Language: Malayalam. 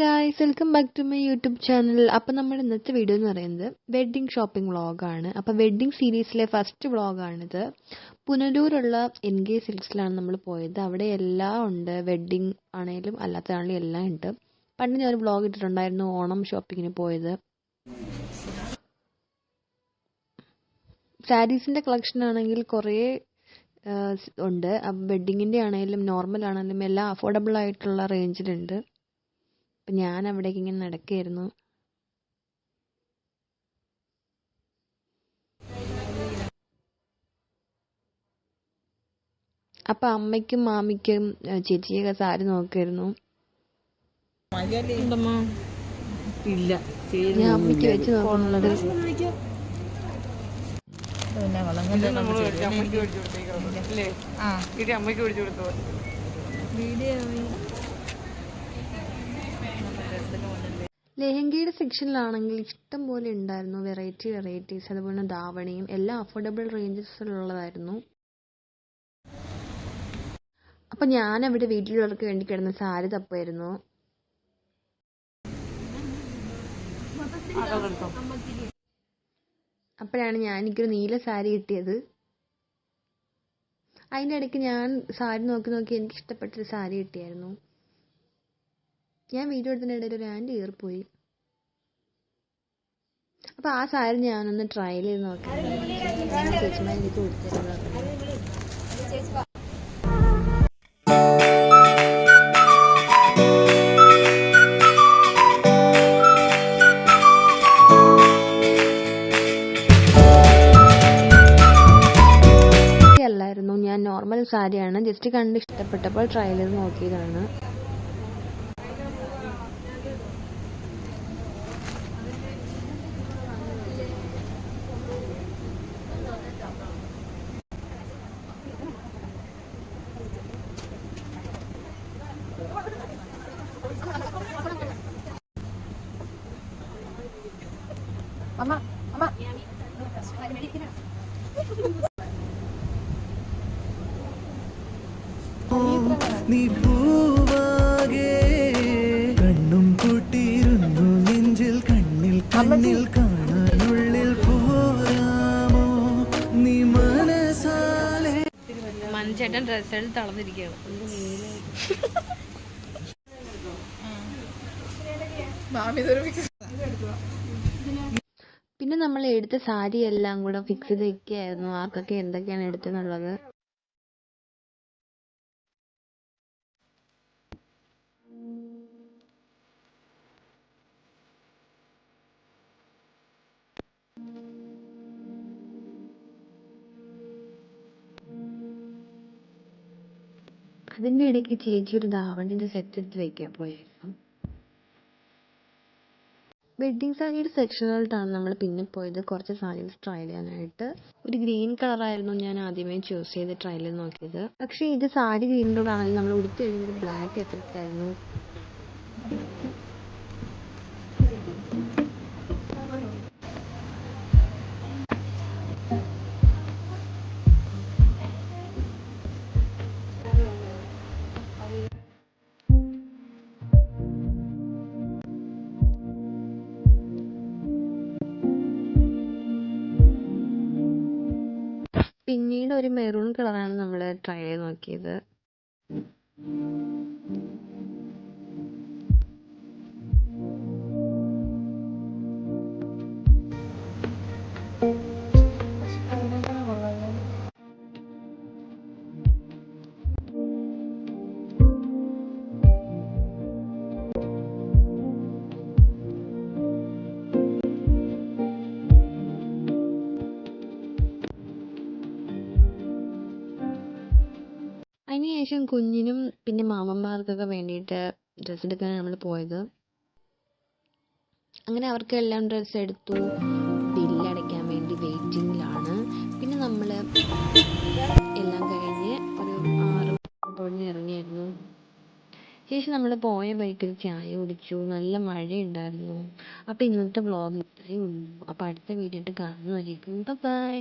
Guys, welcome back to my YouTube channel. അപ്പോൾ നമ്മുടെ ഇന്നത്തെ വീഡിയോ എന്ന് പറയുന്നത് വെഡ്ഡിംഗ് ഷോപ്പിംഗ് വ്ളോഗാണ്. അപ്പോൾ വെഡ്ഡിംഗ് സീരീസിലെ ഫസ്റ്റ് വ്ളോഗാണിത്. പുനലൂരുള്ള NK സിൽക്സിലാണ് നമ്മൾ പോയത്. അവിടെ എല്ലാം ഉണ്ട്, വെഡ്ഡിംഗ് ആണെങ്കിലും അല്ലാത്തതാണെങ്കിലും എല്ലാം ഉണ്ട്. പണ്ട് ഞാനൊരു വ്ളോഗ് ഇട്ടിട്ടുണ്ടായിരുന്നു, ഓണം ഷോപ്പിങ്ങിന് പോയത്. സാരീസിൻ്റെ കളക്ഷൻ ആണെങ്കിൽ കുറേ ഉണ്ട്. വെഡ്ഡിങ്ങിൻ്റെ ആണെങ്കിലും നോർമൽ ആണെങ്കിലും എല്ലാം അഫോർഡബിൾ ആയിട്ടുള്ള റേഞ്ചിലുണ്ട്. അപ്പം ഞാൻ അവിടേക്ക് ഇങ്ങനെ നടക്കുകയായിരുന്നു. അപ്പം അമ്മയ്ക്കും മാമിക്കും ചേച്ചിയൊക്കെ സാരി നോക്കുമായിരുന്നു. ഞാൻ അമ്മയ്ക്ക് വെച്ച് നോക്കുന്നുള്ളത് ലെഹങ്കയുടെ സെക്ഷനിലാണെങ്കിൽ ഇഷ്ടം പോലെ ഉണ്ടായിരുന്നു, വെറൈറ്റീസ്. അതുപോലെ ധാവണിയും എല്ലാം അഫോർഡബിൾ റേഞ്ചസിലുള്ളതായിരുന്നു. അപ്പം ഞാനവിടെ വീട്ടിലുള്ളവർക്ക് വേണ്ടി കിടന്ന സാരി തപ്പുമായിരുന്നു. അപ്പോഴാണ് എനിക്കൊരു നീല സാരി കിട്ടിയത്. അതിൻ്റെ ഇടയ്ക്ക് ഞാൻ സാരി നോക്കി എനിക്ക് ഇഷ്ടപ്പെട്ടൊരു സാരി കിട്ടിയായിരുന്നു. ഞാൻ വീഡിയോ എടുത്തതിനിടയിൽ ഒരു ആൻറ്റി കയറിപ്പോയി. അപ്പോൾ ആ സാരി ഞാനൊന്ന് ട്രയൽ ചെയ്ത് നോക്കാൻ ചേച്ചിമാർ എനിക്ക് കൊടുത്തിരുന്നത്. അല്ലായിരുന്നു, ഞാൻ നോർമൽ സാരിയാണ് ജസ്റ്റ് കണ്ട് ഇഷ്ടപ്പെട്ടപ്പോൾ ട്രയൽ ചെയ്ത് നോക്കിയതാണ്. നീ പൂവാകെ കണ്ണും കൂട്ടിയിരുന്നു നെഞ്ചിൽ കണ്ണിൽ കാണാനുള്ളിൽ പോരാമോ നീ മനസാലെ. മനുചേട്ടൻ ഡ്രസ്സുകൾ തളർന്നിരിക്കുകയാണ്. പിന്നെ നമ്മൾ എടുത്ത സാരി എല്ലാം കൂടെ ഫിക്സ് ചെയ്ത് വെക്കുകയായിരുന്നു, ആർക്കൊക്കെ എന്തൊക്കെയാണ് എടുത്തെന്നുള്ളത്. അതിൻ്റെ ഇടയ്ക്ക് ചേച്ചി ഒരു ധാവണിൻ്റെ സെറ്റ് എടുത്ത് വയ്ക്കാൻ പോയായിരുന്നു. വെഡ്ഡിങ് സാരിയുടെ സെക്ഷനിലോട്ടാണ് നമ്മൾ പിന്നെ പോയത്, കുറച്ച് സാരീസ് ട്രയൽ ചെയ്യാനായിട്ട്. ഒരു ഗ്രീൻ കളറായിരുന്നു ഞാൻ ആദ്യമേ ചൂസ് ചെയ്ത് ട്രയൽ ചെയ്ത് നോക്കിയത്. പക്ഷേ ഇത് സാരി ഗ്രീനിലോടാണെങ്കിൽ നമ്മൾ ഉടുത്ത് കഴിഞ്ഞൊരു ബ്ലാക്ക് എഫക്റ്റ് ആയിരുന്നു. പിന്നീട് ഒരു മെറൂൺ കളറാണ് നമ്മൾ ട്രൈ ചെയ്ത് നോക്കിയത്. അതിനുശേഷം കുഞ്ഞിനും പിന്നെ മാമന്മാർക്കൊക്കെ വേണ്ടിയിട്ട് ഡ്രസ്സ് എടുക്കാനാണ് നമ്മൾ പോയത്. അങ്ങനെ അവർക്കെല്ലാം ഡ്രസ്സ് എടുത്തു. ബില്ലടയ്ക്കാൻ വേണ്ടി വെയിറ്റിങ്ങിലാണ്. പിന്നെ നമ്മൾ എല്ലാം കഴിഞ്ഞ് ഒരു 6 ഇറങ്ങിയായിരുന്നു. ശേഷം നമ്മൾ പോയ വഴിക്ക് ചായ കുടിച്ചു. നല്ല മഴയുണ്ടായിരുന്നു. അപ്പോൾ ഇന്നത്തെ വ്ളോഗ് ഇത്രയേ ഉള്ളൂ. അപ്പോൾ അടുത്ത വീഡിയോ ആയിട്ട് കാണുന്നതായിരിക്കും. ബൈ.